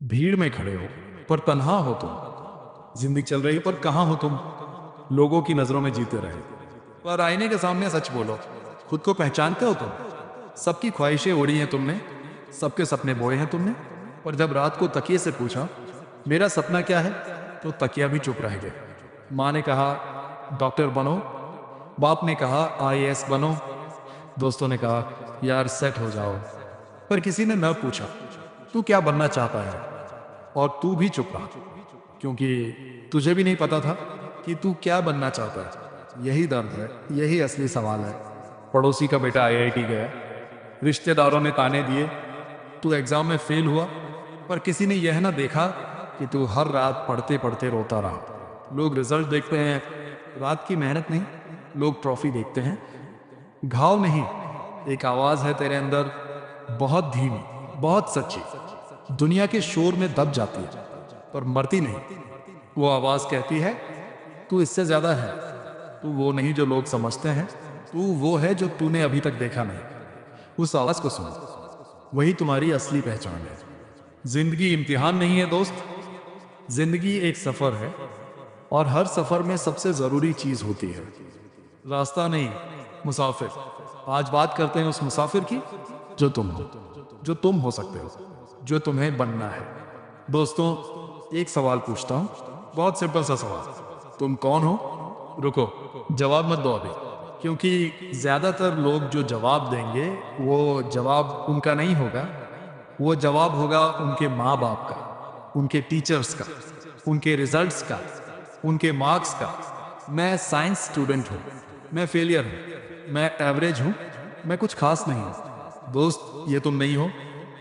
भीड़ में खड़े हो पर तन्हा हो तुम। जिंदगी चल रही है पर कहाँ हो तुम। लोगों की नजरों में जीते रहे पर आईने के सामने सच बोलो। खुद को पहचानते हो तुम। सबकी ख्वाहिशें ओढ़ी हैं तुमने, सबके सपने बोए हैं तुमने। पर जब रात को तकिए से पूछा मेरा सपना क्या है, तो तकिया भी चुप रह गया। माँ ने कहा डॉक्टर बनो, बाप ने कहा आईएएस बनो, दोस्तों ने कहा यार सेट हो जाओ। पर किसी ने न पूछा तू क्या बनना चाहता है, और तू भी चुप रहा, क्योंकि तुझे भी नहीं पता था कि तू क्या बनना चाहता है। यही दर्द है, यही असली सवाल है। पड़ोसी का बेटा आईआईटी गया, रिश्तेदारों ने ताने दिए, तू एग्जाम में फेल हुआ, पर किसी ने यह ना देखा कि तू हर रात पढ़ते पढ़ते रोता रहा। लोग रिजल्ट देखते हैं, रात की मेहनत नहीं। लोग ट्रॉफी देखते हैं, घाव नहीं। एक आवाज है तेरे अंदर, बहुत धीमी, बहुत सच्ची, दुनिया के शोर में दब जाती है पर मरती नहीं। वो आवाज कहती है तू इससे ज्यादा है। तू वो नहीं जो लोग समझते हैं, तू वो है जो तूने अभी तक देखा नहीं। उस आवाज को सुनो, वही तुम्हारी असली पहचान है। जिंदगी इम्तिहान नहीं है दोस्त, जिंदगी एक सफर है, और हर सफर में सबसे जरूरी चीज होती है रास्ता नहीं, मुसाफिर। आज बात करते हैं उस मुसाफिर की जो तुम हो, जो तुम हो सकते हो, जो तुम्हें बनना है। दोस्तों, एक सवाल पूछता हूं, बहुत सिंपल सा सवाल। तुम कौन हो? रुको, जवाब मत दो अभी, क्योंकि ज्यादातर लोग जो जवाब देंगे वो जवाब उनका नहीं होगा। वो जवाब होगा उनके माँ बाप का, उनके टीचर्स का, उनके रिजल्ट्स का, उनके मार्क्स का। मैं साइंस स्टूडेंट हूँ, मैं फेलियर हूँ, मैं एवरेज हूँ, मैं कुछ खास नहीं हूँ। दोस्त, ये तुम नहीं हो।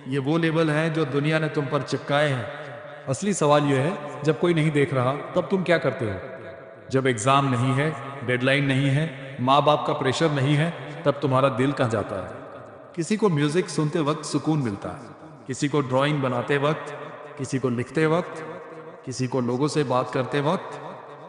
ये वो लेबल हैं जो दुनिया ने तुम पर चिपकाए हैं। असली सवाल यह है, जब कोई नहीं देख रहा तब तुम क्या करते हो? जब एग्जाम नहीं है, डेडलाइन नहीं है, माँ बाप का प्रेशर नहीं है, तब तुम्हारा दिल कहाँ जाता है? किसी को म्यूजिक सुनते वक्त सुकून मिलता है, किसी को ड्राइंग बनाते वक्त, किसी को लिखते वक्त, किसी को लोगों से बात करते वक्त,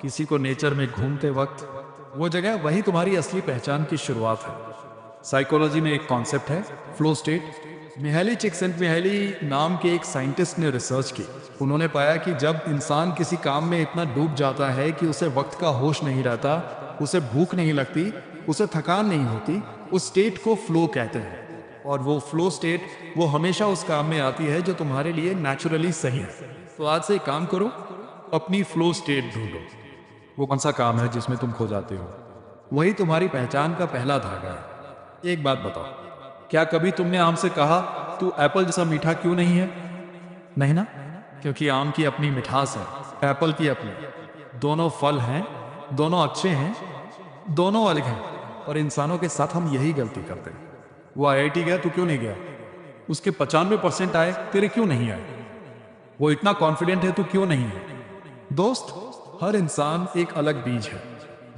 किसी को नेचर में घूमते वक्त। वो जगह, वही तुम्हारी असली पहचान की शुरुआत है। साइकोलॉजी में एक कॉन्सेप्ट है, फ्लो स्टेट। मिहाली चिक्सिंटमिहाली नाम के एक साइंटिस्ट ने रिसर्च की। उन्होंने पाया कि जब इंसान किसी काम में इतना डूब जाता है कि उसे वक्त का होश नहीं रहता, उसे भूख नहीं लगती, उसे थकान नहीं होती, उस स्टेट को फ्लो कहते हैं। और वो फ्लो स्टेट, वो हमेशा उस काम में आती है जो तुम्हारे लिए नेचुरली सही है। तो आज से एक काम करो, अपनी फ्लो स्टेट ढूंढो। वो कौन सा काम है जिसमें तुम खो जाते हो? वही तुम्हारी पहचान का पहला धागा है। एक बात बताओ, क्या कभी तुमने आम से कहा तू एप्पल जैसा मीठा क्यों नहीं है? नहीं ना, क्योंकि आम की अपनी मिठास है, एप्पल की अपनी। दोनों फल हैं, दोनों अच्छे हैं, दोनों अलग हैं। और इंसानों के साथ हम यही गलती करते हैं। वो आईआईटी गया, तू क्यों नहीं गया? उसके 95% आए, तेरे क्यों नहीं आए? वो इतना कॉन्फिडेंट है, तू क्यों नहीं है? दोस्त, हर इंसान एक अलग बीज है।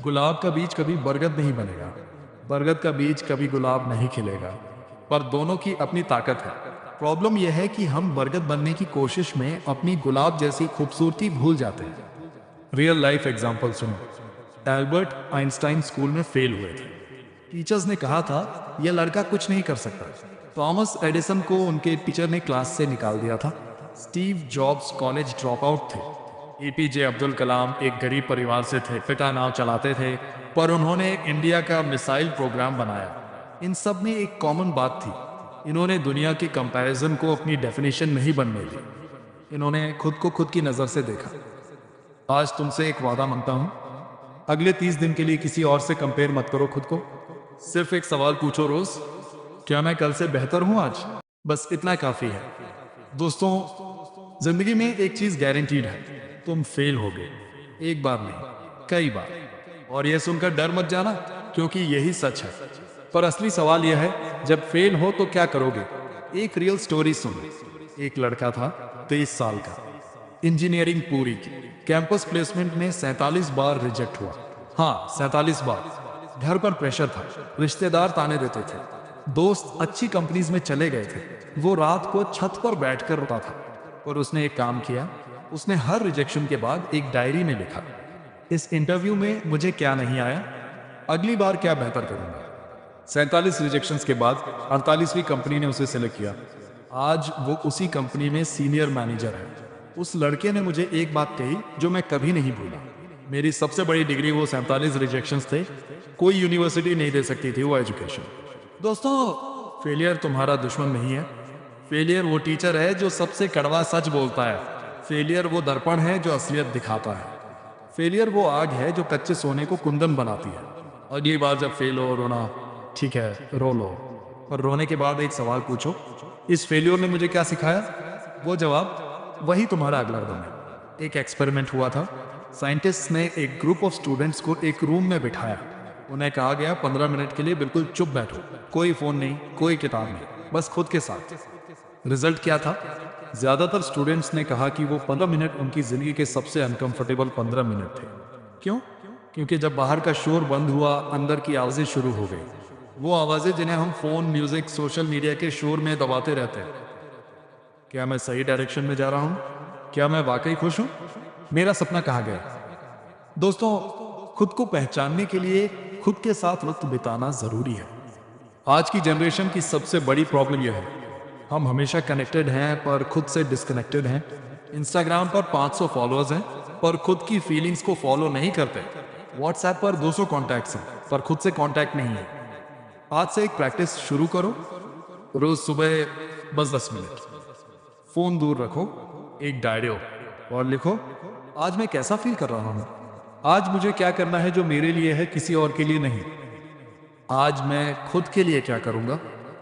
गुलाब का बीज कभी बरगद नहीं बनेगा, बरगद का बीज कभी गुलाब नहीं खिलेगा, पर दोनों की अपनी ताकत है। प्रॉब्लम यह है कि हम बरगद बनने की कोशिश में अपनी गुलाब जैसी खूबसूरती भूल जाते हैं। रियल लाइफ एग्जाम्पल सुनो। एल्बर्ट आइंस्टाइन स्कूल में फेल हुए थे। टीचर्स ने कहा था यह लड़का कुछ नहीं कर सकता। थॉमस एडिसन को उनके टीचर ने क्लास से निकाल दिया था। Steve jobs college drop out थे। एपीजे अब्दुल कलाम एक गरीब परिवार से थे, पिता नाव चलाते थे, पर उन्होंने इंडिया का मिसाइल प्रोग्राम बनाया। इन सब में एक कॉमन बात थी, इन्होंने दुनिया के कंपैरिजन को अपनी डेफिनेशन नहीं बनने दी। इन्होंने खुद को खुद की नज़र से देखा। आज तुमसे एक वादा मांगता हूं, अगले 30 दिन के लिए किसी और से कंपेयर मत करो खुद को। सिर्फ एक सवाल पूछो रोज, क्या मैं कल से बेहतर हूं आज? बस इतना काफी है। दोस्तों, जिंदगी में एक चीज गारंटीड है, तुम फेल होगे। एक बार नहीं, कई बार। और यह सुनकर डर मत जाना, क्योंकि यही सच है। पर असली सवाल यह है, जब फेल हो तो क्या करोगे? एक रियल स्टोरी सुनो। एक लड़का था, 23 साल का, इंजीनियरिंग पूरी की, कैंपस प्लेसमेंट में 47 बार रिजेक्ट हुआ। हाँ, 47 बार। घर पर प्रेशर था, रिश्तेदार ताने देते थे, दोस्त अच्छी कंपनीज में चले गए थे। वो रात को छत पर बैठकर रोता था। और उसने एक काम किया, उसने हर रिजेक्शन के बाद एक डायरी में लिखा, इस इंटरव्यू में मुझे क्या नहीं आया, अगली बार क्या बेहतर करूंगा। 47 रिजेक्शंस के बाद 48वीं कंपनी ने उसे सिलेक्ट किया। आज वो उसी कंपनी में सीनियर मैनेजर है। उस लड़के ने मुझे एक बात कही जो मैं कभी नहीं भूला। मेरी सबसे बड़ी डिग्री वो 47 रिजेक्शंस थे, कोई यूनिवर्सिटी नहीं दे सकती थी वो एजुकेशन। दोस्तों, फेलियर तुम्हारा दुश्मन नहीं है। फेलियर वो टीचर है जो सबसे कड़वा सच बोलता है। फेलियर वो दर्पण है जो असलियत दिखाता है। फेलियर वो आग है जो कच्चे सोने को कुंदन बनाती है। अगली बार जब फेल हो रोना ठीक है, रो लो, और रोने के बाद एक सवाल पूछो, इस फेलियर ने मुझे क्या सिखाया? वो जवाब वही तुम्हारा अगला कदम है। एक एक्सपेरिमेंट हुआ था। साइंटिस्ट ने एक ग्रुप ऑफ स्टूडेंट्स को एक रूम में बिठाया। उन्हें कहा गया 15 मिनट के लिए बिल्कुल चुप बैठो, कोई फोन नहीं, कोई किताब नहीं, बस खुद के साथ। रिजल्ट क्या था? ज्यादातर स्टूडेंट्स ने कहा कि वो 15 मिनट उनकी जिंदगी के सबसे अनकंफर्टेबल 15 मिनट थे। क्यों? क्योंकि जब बाहर का शोर बंद हुआ, अंदर की आवाजें शुरू हो गई। वो आवाजें जिन्हें हम फोन, म्यूजिक, सोशल मीडिया के शोर में दबाते रहते हैं। क्या मैं सही डायरेक्शन में जा रहा हूं? क्या मैं वाकई खुश हूं? मेरा सपना कहाँ गया? दोस्तों, खुद को पहचानने के लिए खुद के साथ वक्त बिताना जरूरी है। आज की जनरेशन की सबसे बड़ी प्रॉब्लम यह है, हम हमेशा कनेक्टेड हैं पर खुद से डिस्कनेक्टेड हैं। इंस्टाग्राम पर 500 फॉलोअर्स हैं पर खुद की फीलिंग्स को फॉलो नहीं करते। व्हाट्सएप पर 200 कॉन्टैक्ट्स हैं पर खुद से कॉन्टैक्ट नहीं है। आज से एक प्रैक्टिस शुरू करो। रोज सुबह बस 10 मिनट फोन दूर रखो, एक डायरी और लिखो, आज मैं कैसा फील कर रहा हूं, आज मुझे क्या करना है जो मेरे लिए है, किसी और के लिए नहीं। आज मैं खुद के लिए क्या करूंगा।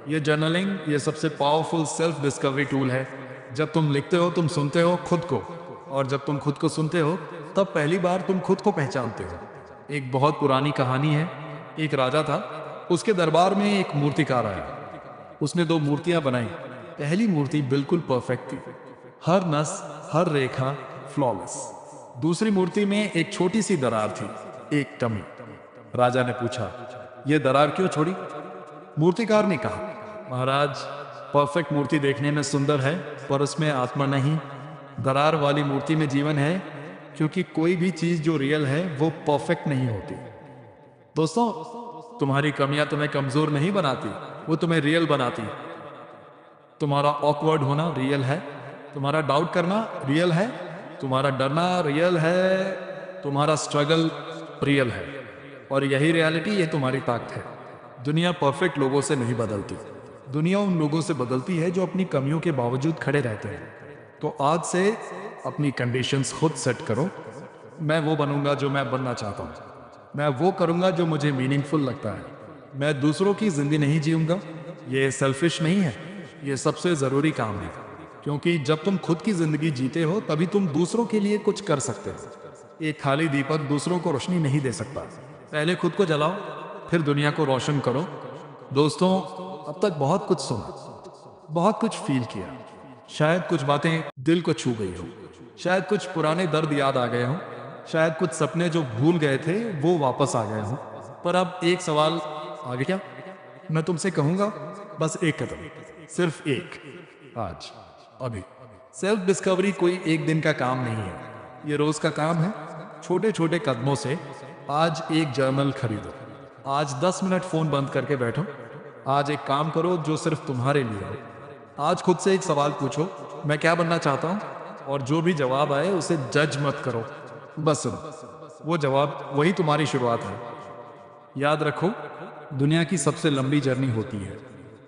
ये जर्नलिंग ये सबसे पावरफुल सेल्फ डिस्कवरी टूल है। जब तुम लिखते हो तुम सुनते हो खुद को, और जब तुम खुद को सुनते हो तब पहली बार तुम खुद को पहचानते हो। एक बहुत पुरानी कहानी है। एक राजा था, उसके दरबार में एक मूर्तिकार आया। उसने 2 मूर्तियां बनाई। पहली मूर्ति बिल्कुल परफेक्ट थी, हर नस हर रेखा फ्लॉलेस। दूसरी मूर्ति में एक छोटी सी दरार थी, एक कमी। राजा ने पूछा, यह दरार क्यों छोड़ी? मूर्तिकार ने कहा, महाराज, परफेक्ट मूर्ति देखने में सुंदर है पर उसमें आत्मा नहीं। दरार वाली मूर्ति में जीवन है, क्योंकि कोई भी चीज जो रियल है वो परफेक्ट नहीं होती। दोस्तों, तुम्हारी कमियां तुम्हें कमजोर नहीं बनाती, वो तुम्हें रियल बनाती। तुम्हारा ऑकवर्ड होना रियल है, तुम्हारा डाउट करना रियल है, तुम्हारा डरना रियल है, तुम्हारा स्ट्रगल रियल है, और यही रियलिटी, ये तुम्हारी ताकत है। दुनिया परफेक्ट लोगों से नहीं बदलती, दुनिया उन लोगों से बदलती है जो अपनी कमियों के बावजूद खड़े रहते हैं। तो आज से अपनी कंडीशंस खुद सेट करो। मैं वो बनूंगा जो मैं बनना चाहता हूँ, मैं वो करूंगा जो मुझे मीनिंगफुल लगता है, मैं दूसरों की जिंदगी नहीं जीऊंगा। ये सेल्फिश नहीं है, ये सबसे जरूरी काम है, क्योंकि जब तुम खुद की जिंदगी जीते हो तभी तुम दूसरों के लिए कुछ कर सकते हो। एक खाली दीपक दूसरों को रोशनी नहीं दे सकता। पहले खुद को जलाओ, फिर दुनिया को रोशन करो। दोस्तों, अब तक बहुत कुछ सुना, बहुत कुछ फील किया, शायद कुछ बातें दिल को छू गई हो, शायद कुछ पुराने दर्द याद आ गए हो, शायद कुछ सपने जो भूल गए थे वो वापस आ गए हो। पर अब एक सवाल आगे, क्या मैं तुमसे कहूंगा, बस एक कदम, सिर्फ एक, आज, अभी। सेल्फ डिस्कवरी कोई एक दिन का काम नहीं है, ये रोज का काम है। छोटे छोटे कदमों से। आज एक जर्नल खरीदो, आज 10 मिनट फोन बंद करके बैठो, आज एक काम करो जो सिर्फ तुम्हारे लिए हो। आज खुद से एक सवाल पूछो, मैं क्या बनना चाहता हूँ, और जो भी जवाब आए उसे जज मत करो, बस सुनो। वो जवाब वही तुम्हारी शुरुआत है। याद रखो, दुनिया की सबसे लंबी जर्नी होती है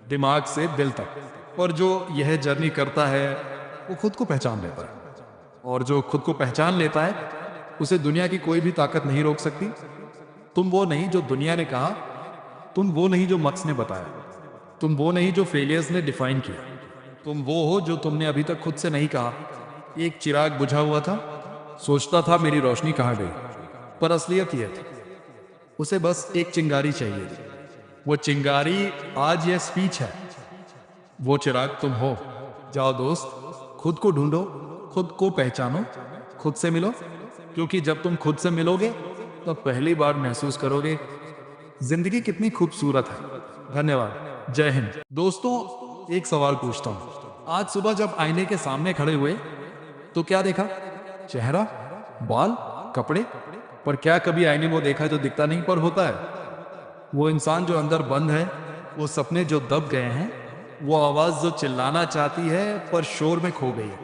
दिमाग से दिल तक, और जो यह जर्नी करता है वो खुद को पहचान लेता है, और जो खुद को पहचान लेता है उसे दुनिया की कोई भी ताकत नहीं रोक सकती। तुम वो नहीं जो दुनिया ने कहा, तुम वो नहीं जो मक्स ने बताया, तुम वो नहीं जो फेलियर्स ने डिफाइन किया, तुम वो हो जो तुमने अभी तक खुद से नहीं कहा। एक चिराग बुझा हुआ था, सोचता था मेरी रोशनी कहाँ गई, पर असलियत यह थी उसे बस एक चिंगारी चाहिए थी। वो चिंगारी आज यह स्पीच है, वो चिराग तुम हो। जाओ दोस्त, खुद को ढूंढो, खुद को पहचानो, खुद से मिलो, क्योंकि जब तुम खुद से मिलोगे तो पहली बार महसूस करोगे जिंदगी कितनी खूबसूरत है। धन्यवाद, जय हिंद। दोस्तों, एक सवाल पूछता हूँ, आज सुबह जब आईने के सामने खड़े हुए तो क्या देखा? चेहरा, बाल, कपड़े? पर क्या कभी आईने में देखा जो दिखता नहीं पर होता है? वो इंसान जो अंदर बंद है, वो सपने जो दब गए हैं, वो आवाज जो चिल्लाना चाहती है पर शोर में खो गई है।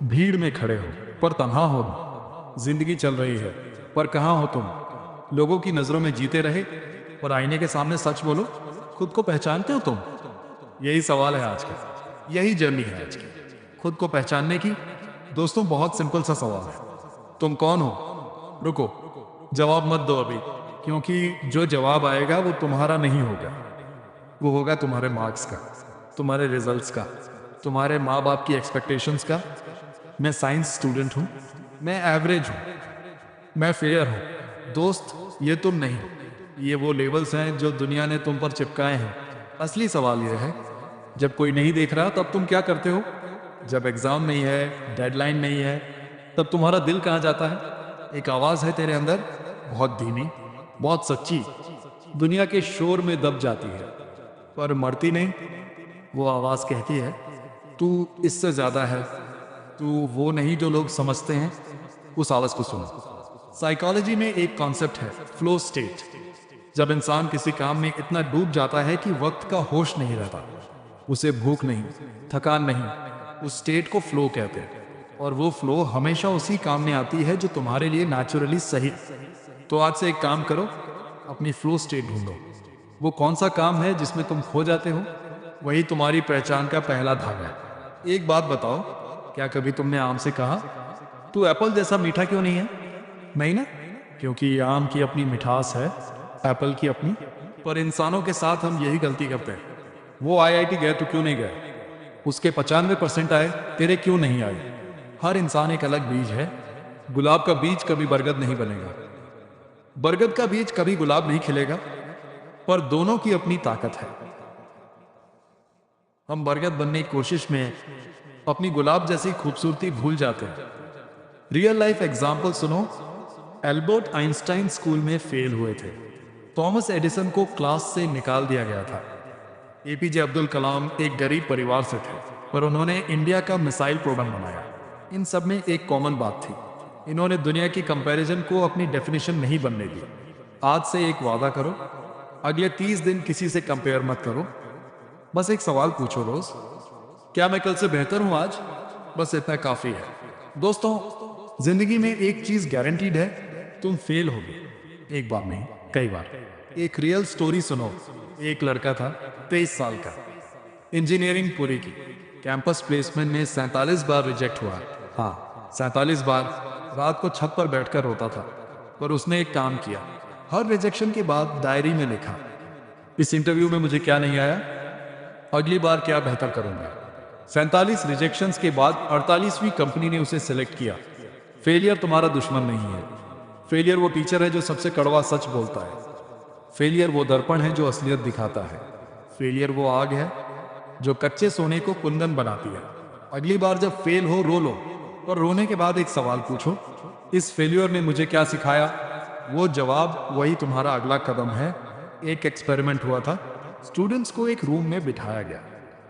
भीड़ में खड़े हो पर तन्हा हो। जिंदगी चल रही है पर कहाँ हो तुम? लोगों की नजरों में जीते रहे और आईने के सामने सच बोलो। खुद को पहचानते हो तुम? यही सवाल है आज का, यही जर्नी है आज की, खुद को पहचानने की। दोस्तों, बहुत सिंपल सा सवाल है, तुम कौन हो? रुको, जवाब मत दो अभी, क्योंकि जो जवाब आएगा वो तुम्हारा नहीं होगा। वो होगा तुम्हारे मार्क्स का, तुम्हारे रिजल्ट्स का, तुम्हारे माँ बाप की एक्सपेक्टेशंस का। मैं साइंस स्टूडेंट हूँ, मैं एवरेज हूँ, मैं फेयर हूँ। दोस्त, ये तुम नहीं, ये वो लेबल्स हैं जो दुनिया ने तुम पर चिपकाए हैं। असली सवाल यह है, जब कोई नहीं देख रहा तब तुम क्या करते हो? जब एग्जाम नहीं है, डेडलाइन नहीं है, तब तुम्हारा दिल कहाँ जाता है? एक आवाज़ है तेरे अंदर, बहुत धीमी, बहुत सच्ची, दुनिया के शोर में दब जाती है पर मरती नहीं। वो आवाज़ कहती है, तू इससे ज़्यादा है, तू वो नहीं जो लोग समझते हैं। उस आवाज़ को सुनो। साइकोलॉजी में एक कॉन्सेप्ट है, फ्लो स्टेट। जब इंसान किसी काम में इतना डूब जाता है कि वक्त का होश नहीं रहता, उसे भूख नहीं, थकान नहीं, उस स्टेट को फ्लो कहते हैं। और वो फ्लो हमेशा उसी काम में आती है जो तुम्हारे लिए नेचुरली सही। तो आज से एक काम करो, अपनी फ्लो स्टेट ढूंढो। वो कौन सा काम है जिसमें तुम खो जाते हो? वही तुम्हारी पहचान का पहला धागा है। एक बात बताओ, क्या कभी तुमने आम से कहा, तू एप्पल जैसा मीठा क्यों नहीं है? नहीं ना, क्योंकि आम की अपनी मिठास है, एप्पल की अपनी। पर इंसानों के साथ हम यही गलती करते हैं। वो आईआईटी गए तो क्यों नहीं गए? उसके 95% आए, तेरे क्यों नहीं आए? हर इंसान एक अलग बीज है। गुलाब का बीज कभी बरगद नहीं बनेगा, बरगद का बीज कभी गुलाब नहीं खिलेगा, पर दोनों की अपनी ताकत है। हम बरगद बनने की कोशिश में अपनी गुलाब जैसी खूबसूरती भूल जाते हैं। रियल लाइफ एग्जाम्पल सुनो। एल्बर्ट आइंस्टाइन स्कूल में फेल हुए थे, थॉमस एडिसन को क्लास से निकाल दिया गया था, एपीजे अब्दुल कलाम एक गरीब परिवार से थे, पर उन्होंने इंडिया का मिसाइल प्रोग्राम बनाया। इन सब में एक कॉमन बात थी, इन्होंने दुनिया की कंपैरिजन को अपनी डेफिनेशन नहीं बनने दी। आज से एक वादा करो, अगले 30 दिन किसी से कंपेयर मत करो। बस एक सवाल पूछो रोज, क्या मैं कल से बेहतर हूं आज? बस इतना काफी है। दोस्तों, जिंदगी में एक चीज गारंटीड है, तुम फेल होगे। एक बार नहीं, कई बार। एक रियल स्टोरी सुनो। एक लड़का था, 23 साल का, इंजीनियरिंग पूरी की, कैंपस प्लेसमेंट में 47 बार रिजेक्ट हुआ। हाँ, 47 बार। रात को छत पर बैठकर रोता था, पर उसने एक काम किया। हर रिजेक्शन के बाद डायरी में लिखा, इस इंटरव्यू में मुझे क्या नहीं आया, अगली बार क्या बेहतर करूंगा। 47 रिजेक्शंस के बाद 48वीं कंपनी ने उसे सिलेक्ट किया। फेलियर तुम्हारा दुश्मन नहीं है, फेलियर वो टीचर है जो सबसे कड़वा सच बोलता है। फेलियर वो दर्पण है जो असलियत दिखाता है। फेलियर वो आग है जो कच्चे सोने को कुंदन बनाती है। अगली बार जब फेल हो, रो लो, और रोने के बाद एक सवाल पूछो, इस फेलियर ने मुझे क्या सिखाया? वो जवाब वही तुम्हारा अगला कदम है। एक एक्सपेरिमेंट हुआ था, स्टूडेंट्स को एक रूम में बिठाया गया,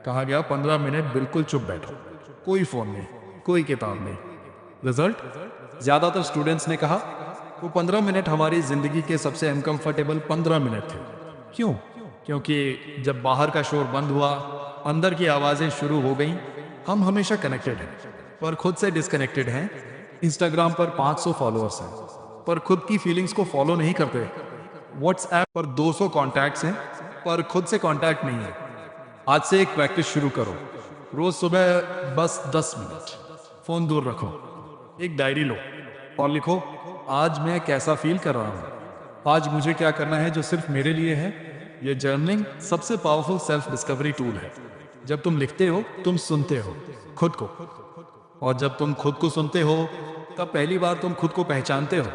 कहा गया 15 मिनट बिल्कुल चुप बैठो, कोई फोन नहीं, कोई किताब नहीं। रिजल्ट, ज्यादातर स्टूडेंट्स ने कहा वो 15 मिनट हमारी जिंदगी के सबसे अनकंफर्टेबल 15 मिनट थे। क्यों? क्योंकि जब बाहर का शोर बंद हुआ, अंदर की आवाजें शुरू हो गईं। हम हमेशा कनेक्टेड हैं पर खुद से डिस्कनेक्टेड हैं। इंस्टाग्राम पर 500 फॉलोअर्स हैं पर खुद की फीलिंग्स को फॉलो नहीं करते। व्हाट्सएप पर 200 कॉन्टैक्ट्स हैं पर खुद से कॉन्टैक्ट नहीं है। आज से एक प्रैक्टिस शुरू करो, रोज सुबह बस 10 मिनट फोन दूर रखो, एक डायरी लो और लिखो, आज मैं कैसा फील कर रहा हूं, आज मुझे क्या करना है जो सिर्फ मेरे लिए है। ये जर्नलिंग सबसे पावरफुल सेल्फ डिस्कवरी टूल है। जब तुम लिखते हो, तुम सुनते हो खुद को, और जब तुम खुद को सुनते हो तब पहली बार तुम खुद को पहचानते हो।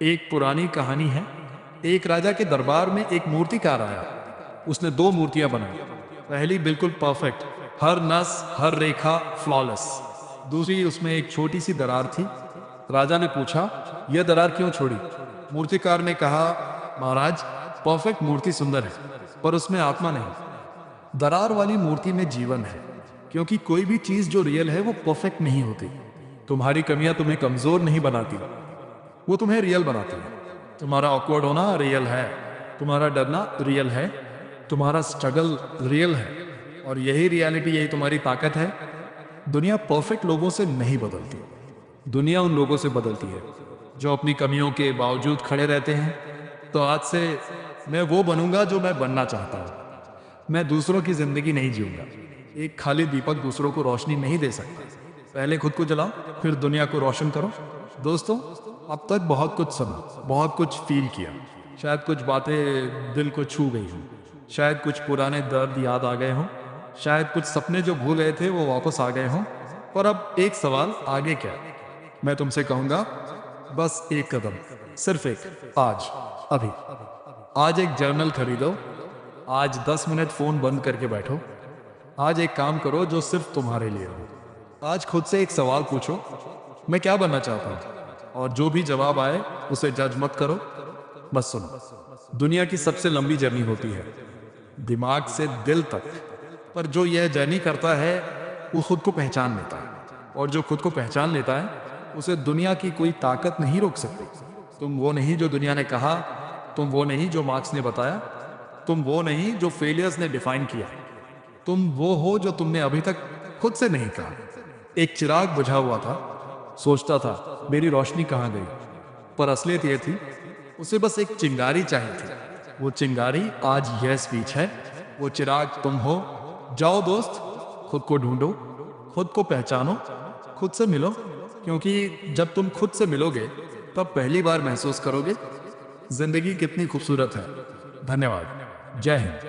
एक पुरानी कहानी है, एक राजा के दरबार में एक मूर्तिकार आया। उसने 2 मूर्तियां बनाई। पहली बिल्कुल परफेक्ट, हर नस हर रेखा फ्लॉलेस। दूसरी, उसमें एक छोटी सी दरार थी। राजा ने पूछा, यह दरार क्यों छोड़ी? मूर्तिकार ने कहा, महाराज, परफेक्ट मूर्ति सुंदर है पर उसमें आत्मा नहीं। दरार वाली मूर्ति में जीवन है, क्योंकि कोई भी चीज जो रियल है वो परफेक्ट नहीं होती। तुम्हारी कमियां तुम्हें कमजोर नहीं बनाती, वो तुम्हें रियल बनाती है। तुम्हारा ऑकवर्ड होना रियल है, तुम्हारा डरना रियल है, तुम्हारा स्ट्रगल रियल है, और यही रियलिटी, यही तुम्हारी ताकत है। दुनिया परफेक्ट लोगों से नहीं बदलती, दुनिया उन लोगों से बदलती है जो अपनी कमियों के बावजूद खड़े रहते हैं। तो आज से मैं वो बनूंगा जो मैं बनना चाहता हूँ। मैं दूसरों की जिंदगी नहीं जीऊंगा। एक खाली दीपक दूसरों को रोशनी नहीं दे सकता। पहले खुद को जलाओ, फिर दुनिया को रोशन करो। दोस्तों, अब तक बहुत कुछ सुना, बहुत कुछ फील किया। शायद कुछ बातें दिल को छू गई हों, शायद कुछ पुराने दर्द याद आ गए हों, शायद कुछ सपने जो भूल गए थे वो वापस आ गए हों। पर अब एक सवाल, आगे क्या? मैं तुमसे कहूंगा, बस एक कदम, सिर्फ एक, आज, अभी। आज एक जर्नल खरीदो, आज 10 मिनट फोन बंद करके बैठो, आज एक काम करो जो सिर्फ तुम्हारे लिए हो। आज खुद से एक सवाल पूछो, मैं क्या बनना चाहता हूँ? और जो भी जवाब आए उसे जज मत करो, बस सुनो। दुनिया की सबसे लंबी जर्नी होती है दिमाग से दिल तक, पर जो यह जर्नी करता है वो खुद को पहचान लेता है। और जो खुद को पहचान लेता है उसे दुनिया की कोई ताकत नहीं रोक सकती। तुम वो नहीं जो दुनिया ने कहा, तुम वो नहीं जो मार्क्स ने बताया, तुम वो नहीं जो फेलियर्स ने डिफाइन किया। तुम वो हो जो तुमने अभी तक खुद से नहीं कहा। एक चिराग बुझा हुआ था, सोचता था मेरी रोशनी कहाँ गई, पर असलियत यह थी उसे बस एक चिंगारी चाहिए थी। वो चिंगारी आज यह स्पीच है, वो चिराग तुम हो। जाओ दोस्त, खुद को ढूंढो, खुद को पहचानो, खुद से मिलो, क्योंकि जब तुम खुद से मिलोगे तब पहली बार महसूस करोगे जिंदगी कितनी खूबसूरत है। धन्यवाद। जय हिंद।